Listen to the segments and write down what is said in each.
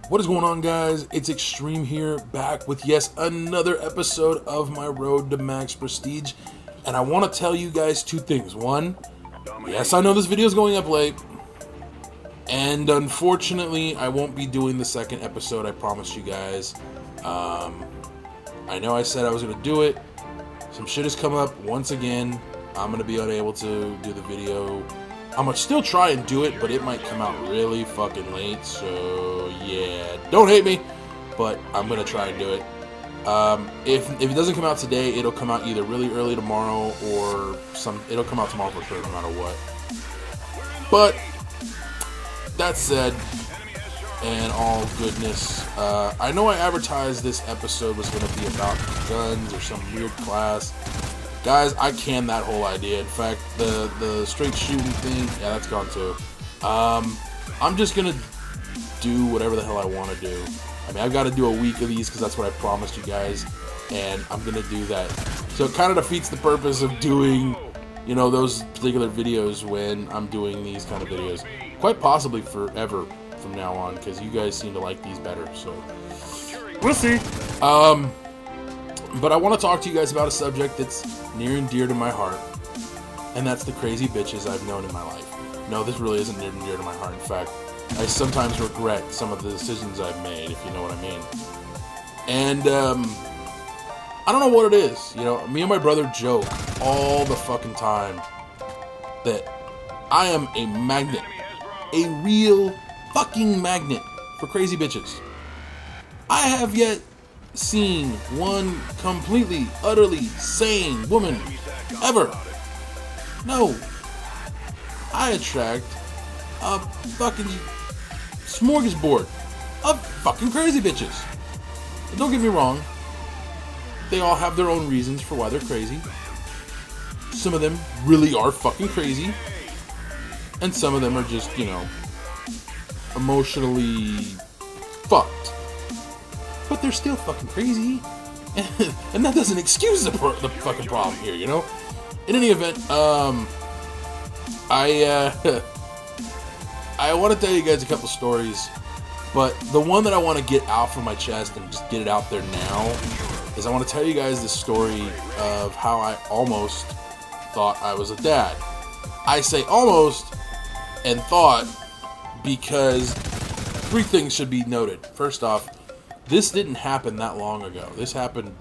What is going on, guys? It's Extreme here, back with another episode of my road to max prestige. And I want to tell you guys two things. One, yes, I know this video is going up late, and unfortunately I won't be doing the second episode I promised you guys. I know I said I was going to do it. Some shit has come up once again. I'm going to be unable to do the video. I'm going to still try and do it, but it might come out really fucking late. So yeah, don't hate me, but I'm going to try and do it. If it doesn't come out today, it'll come out either really early tomorrow or it'll come out tomorrow for sure, no matter what. But that said, and all goodness, I know I advertised this episode was going to be about guns or some weird class. Guys, I canned that whole idea. In fact, the straight shooting thing, yeah, that's gone too. I'm just going to do whatever the hell I want to do. I mean, I've got to do a week of these because that's what I promised you guys, and I'm going to do that. So it kind of defeats the purpose of doing, you know, those particular videos when I'm doing these kind of videos. Quite possibly forever from now on, because you guys seem to like these better, so we'll see. But I want to talk to you guys about a subject that's near and dear to my heart, and that's the crazy bitches I've known in my life. No, this really isn't near and dear to my heart. In fact, I sometimes regret some of the decisions I've made, if you know what I mean. And I don't know what it is. You know, me and my brother joke all the fucking time that I am a magnet, a real fucking magnet for crazy bitches. I have yet seen one completely, utterly sane woman ever. No. I attract a fucking smorgasbord of fucking crazy bitches. And don't get me wrong, they all have their own reasons for why they're crazy. Some of them really are fucking crazy, and some of them are just, you know, emotionally fucked. But they're still fucking crazy, and that doesn't excuse the fucking problem here, you know? In any event, I want to tell you guys a couple stories, but the one that I want to get out from my chest and just get it out there now is I want to tell you guys the story of how I almost thought I was a dad. I say almost and thought because three things should be noted. First off, this didn't happen that long ago. This happened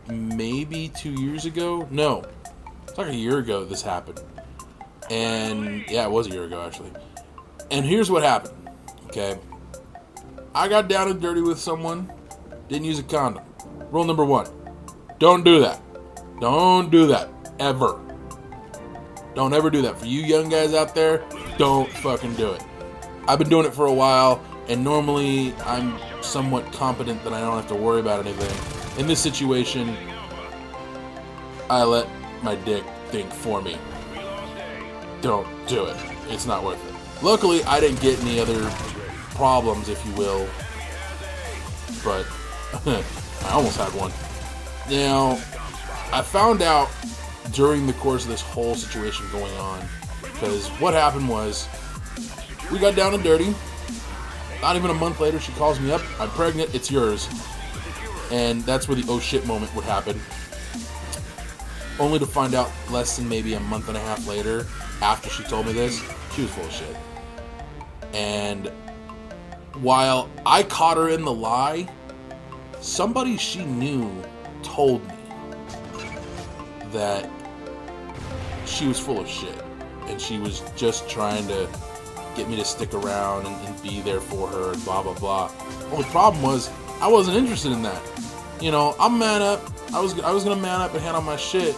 maybe 2 years ago. No, it's like a year ago this happened. And yeah, it was a year ago actually. And here's what happened. Okay, I got down and dirty with someone, didn't use a condom. Rule number one, don't do that. Don't do that, ever. Don't ever do that. For you young guys out there, don't fucking do it. I've been doing it for a while, and normally I'm somewhat competent that I don't have to worry about anything. In this situation, I let my dick think for me. Don't do it. It's not worth it. Luckily, I didn't get any other problems, if you will, but I almost had one. Now, I found out during the course of this whole situation going on, because what happened was, we got down and dirty. Not even a month later, she calls me up. I'm pregnant. It's yours. And that's where the oh shit moment would happen. Only to find out less than maybe a month and a half later, after she told me this, she was full of shit. And while I caught her in the lie, somebody she knew told me that she was full of shit. And she was just trying to get me to stick around and be there for her and blah blah blah. Only problem was I wasn't interested in that. You know, I'm man up. I was gonna man up and handle my shit.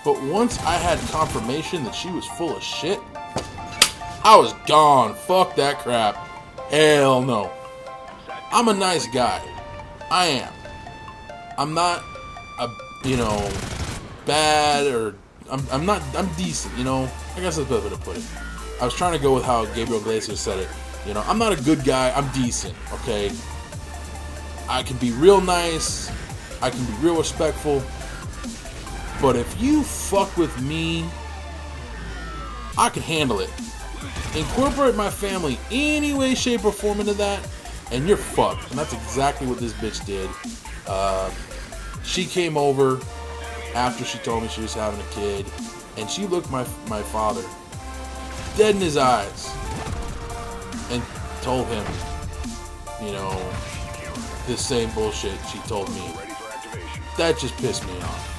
But once I had confirmation that she was full of shit, I was gone. Fuck that crap. Hell no. I'm a nice guy. I am. I'm not a, you know, bad or I'm decent, you know. I guess that's a better way to put it. I was trying to go with how Gabriel Iglesias said it. You know, I'm not a good guy. I'm decent, okay? I can be real nice. I can be real respectful. But if you fuck with me, I can handle it. Incorporate my family any way, shape, or form into that, and you're fucked. And that's exactly what this bitch did. She came over after she told me she was having a kid, and she looked my father dead in his eyes and told him, you know, this same bullshit she told me. That just pissed me off.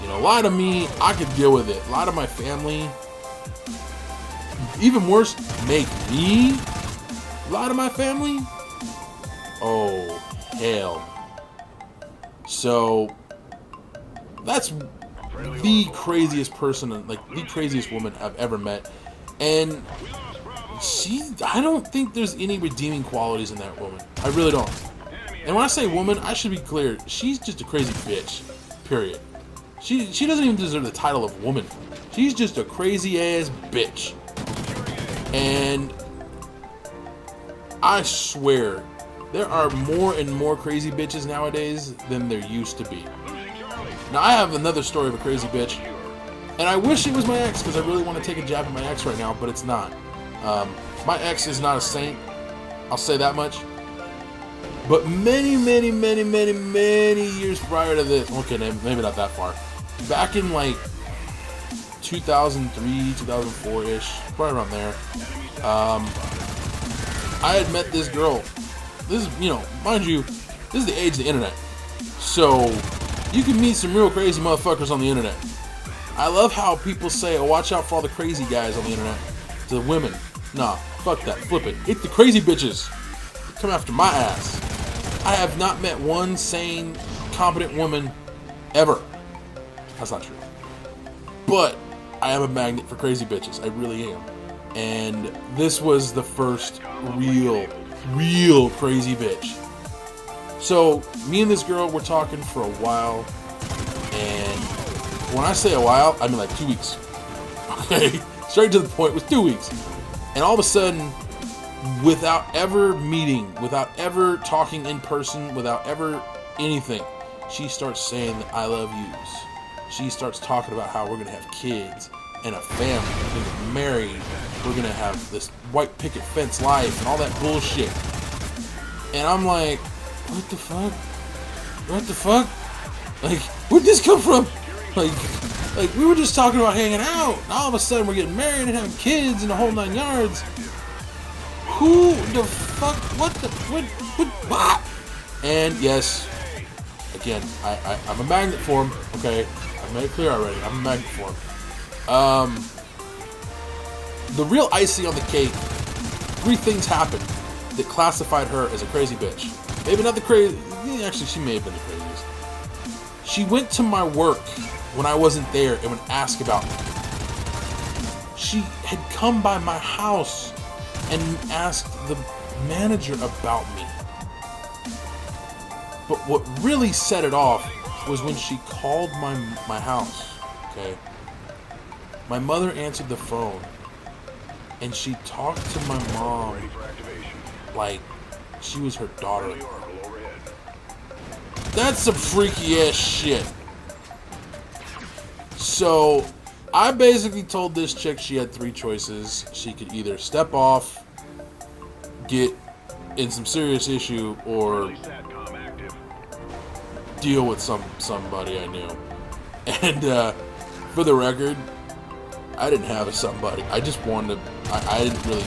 You know, lie to me, I could deal with it. Lie to my family. Even worse, make me lie to my family? Oh, hell. So, that's the craziest person, like the craziest woman I've ever met. And I don't think there's any redeeming qualities in that woman. I really don't. And when I say woman, I should be clear. She's just a crazy bitch. Period. She doesn't even deserve the title of woman. She's just a crazy ass bitch. And I swear, there are more and more crazy bitches nowadays than there used to be. Now, I have another story of a crazy bitch, and I wish it was my ex, because I really want to take a jab at my ex right now, but it's not. My ex is not a saint, I'll say that much. But many years prior to this, okay, maybe not that far, back in like 2003, 2004-ish, probably around there, I had met this girl. This is, you know, mind you, this is the age of the internet. So, you can meet some real crazy motherfuckers on the internet. I love how people say, oh, watch out for all the crazy guys on the internet. To the women. Nah, fuck that. Flip it. It's the crazy bitches. Come after my ass. I have not met one sane, competent woman ever. That's not true. But I am a magnet for crazy bitches. I really am. And this was the first real crazy bitch. So, me and this girl were talking for a while. And when I say a while, I mean like 2 weeks. Okay? Straight to the point, it was 2 weeks. And all of a sudden, without ever meeting, without ever talking in person, without ever anything, she starts saying that I love yous. She starts talking about how we're going to have kids and a family, we're going to get married, we're going to have this white picket fence life and all that bullshit. And I'm like, what the fuck? What the fuck? Like, where'd this come from? Like we were just talking about hanging out, and all of a sudden we're getting married and having kids and the whole 9 yards. Who the fuck? What the what? And yes, again, I'm a magnet for him. Okay, I've made it clear already. I'm a magnet for him. The real icing on the cake. 3 things happened that classified her as a crazy bitch. Maybe not the crazy. Actually, she may have been the craziest. She went to my work when I wasn't there and would ask about me. She had come by my house and asked the manager about me. But what really set it off was when she called my house, okay? My mother answered the phone, and she talked to my mom like she was her daughter-in-law. That's some freaky ass shit. So, I basically told this chick she had 3 choices. She could either step off, get in some serious issue, or deal with somebody I knew. And for the record, I didn't have a somebody. I just wanted to. I didn't really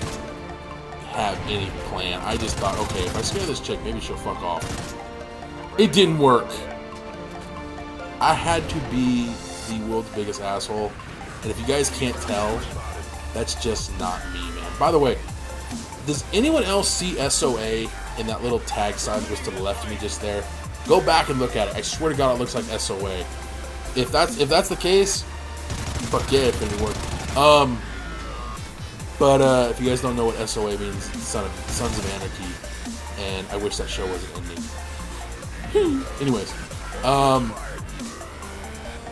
have any plan. I just thought, okay, if I scare this chick, maybe she'll fuck off. It didn't work. I had to be the world's biggest asshole, and if you guys can't tell, that's just not me, man. By the way, does anyone else see SOA in that little tag sign just to the left of me just there? Go back and look at it. I swear to God, it looks like SOA. If that's the case, fuck yeah, if it worked. But if you guys don't know what SOA means, it's Sons of Anarchy, and I wish that show wasn't ending. Anyways,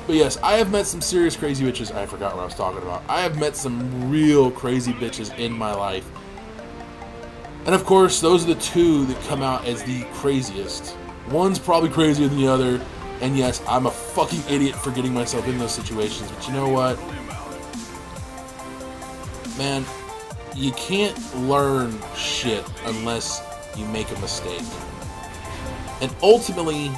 but yes, I have met some serious crazy bitches. I forgot what I was talking about. I have met some real crazy bitches in my life. And of course, those are the 2 that come out as the craziest. One's probably crazier than the other. And yes, I'm a fucking idiot for getting myself in those situations. But you know what? Man, you can't learn shit unless you make a mistake. And ultimately,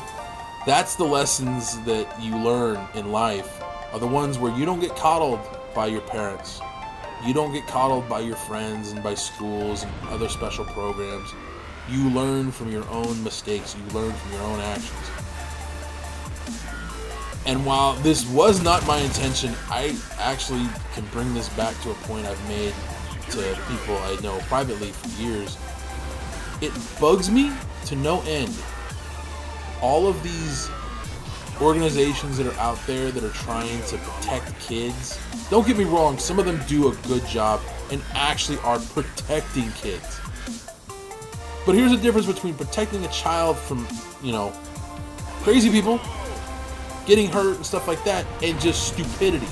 that's the lessons that you learn in life, are the ones where you don't get coddled by your parents. You don't get coddled by your friends and by schools and other special programs. You learn from your own mistakes. You learn from your own actions. And while this was not my intention, I actually can bring this back to a point I've made to people I know privately for years. It bugs me to no end. All of these organizations that are out there that are trying to protect kids, don't get me wrong, some of them do a good job and actually are protecting kids. But here's the difference between protecting a child from, crazy people, getting hurt and stuff like that, and just stupidity.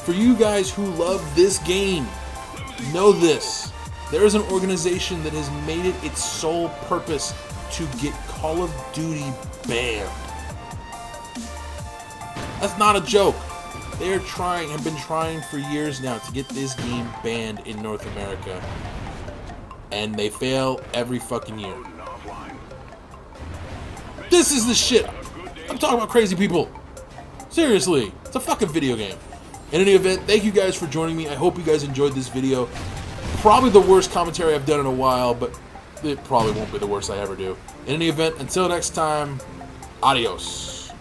For you guys who love this game, know this. There is an organization that has made it its sole purpose to get Call of Duty banned. That's not a joke. They have been trying for years now to get this game banned in North America. And they fail every fucking year. This is the shit. I'm talking about crazy people. Seriously, it's a fucking video game. In any event, thank you guys for joining me. I hope you guys enjoyed this video. Probably the worst commentary I've done in a while, but it probably won't be the worst I ever do. In any event, until next time, adios.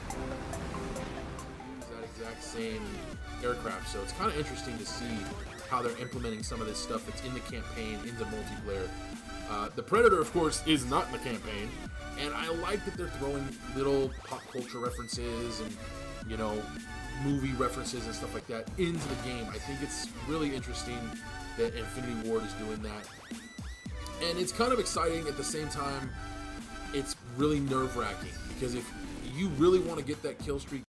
That exact same aircraft, so it's kind of interesting to see how they're implementing some of this stuff that's in the campaign into multiplayer. The Predator, of course, is not in the campaign, and I like that they're throwing little pop culture references and, movie references and stuff like that into the game. I think it's really interesting that Infinity Ward is doing that. And it's kind of exciting at the same time. It's really nerve-wracking, because if you really want to get that kill streak